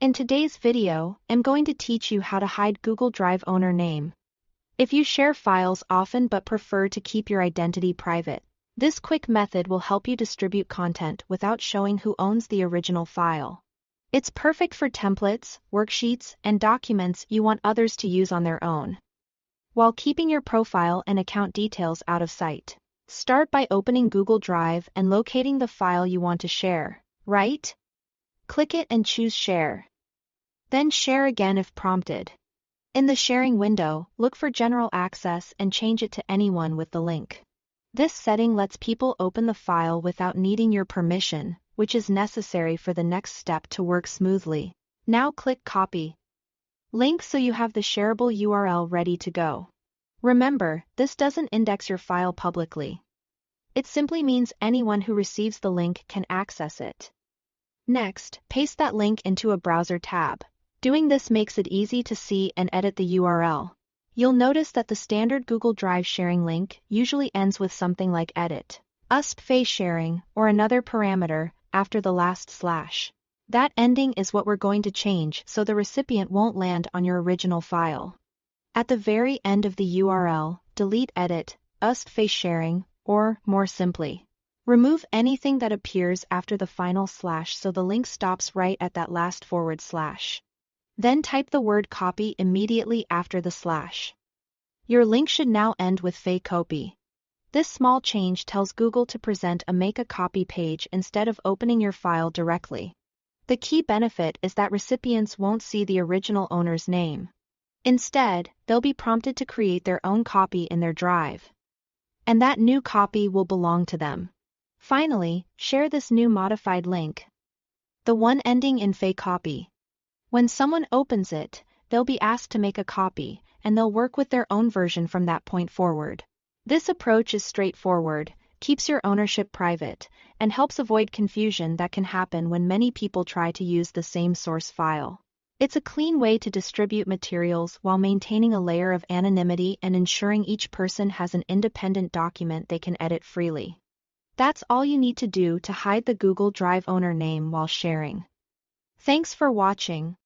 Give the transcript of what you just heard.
In today's video, I'm going to teach you how to hide Google Drive owner name. If you share files often but prefer to keep your identity private, this quick method will help you distribute content without showing who owns the original file. It's perfect for templates, worksheets, and documents you want others to use on their own, while keeping your profile and account details out of sight. Start by opening Google Drive and locating the file you want to share. Right? Click it and choose Share. Then share again if prompted. In the sharing window, look for General Access and change it to anyone with the link. This setting lets people open the file without needing your permission, which is necessary for the next step to work smoothly. Now click Copy Link so you have the shareable URL ready to go. Remember, this doesn't index your file publicly. It simply means anyone who receives the link can access it. Next, paste that link into a browser tab. Doing this makes it easy to see and edit the URL. You'll notice that the standard Google Drive sharing link usually ends with something like edit, usp sharing, or another parameter after the last slash. That ending is what we're going to change so the recipient won't land on your original file. At the very end of the URL, delete edit, usp sharing, or, more simply, remove anything that appears after the final slash so the link stops right at that last forward slash. Then type the word copy immediately after the slash. Your link should now end with fake copy. This small change tells Google to present a make a copy page instead of opening your file directly. The key benefit is that recipients won't see the original owner's name. Instead, they'll be prompted to create their own copy in their drive. And that new copy will belong to them. Finally, share this new modified link, the one ending in fake copy. When someone opens it, they'll be asked to make a copy, and they'll work with their own version from that point forward. This approach is straightforward, keeps your ownership private, and helps avoid confusion that can happen when many people try to use the same source file. It's a clean way to distribute materials while maintaining a layer of anonymity and ensuring each person has an independent document they can edit freely. That's all you need to do to hide the Google Drive owner name while sharing. Thanks for watching.